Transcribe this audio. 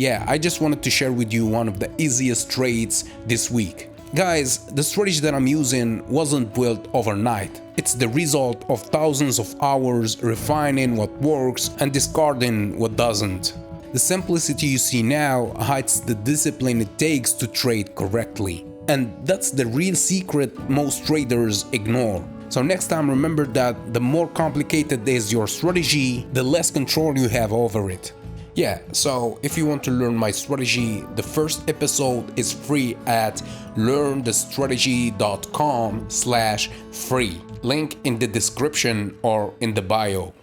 yeah, I just wanted to share with you one of the easiest trades this week. Guys, the strategy that I'm using wasn't built overnight. It's the result of thousands of hours refining what works and discarding what doesn't. The simplicity you see now hides the discipline it takes to trade correctly. And that's the real secret most traders ignore. So next time, remember that the more complicated is your strategy, the less control you have over it. Yeah, so if you want to learn my strategy, the first episode is free at learnthestrategy.com/free. Link in the description or in the bio.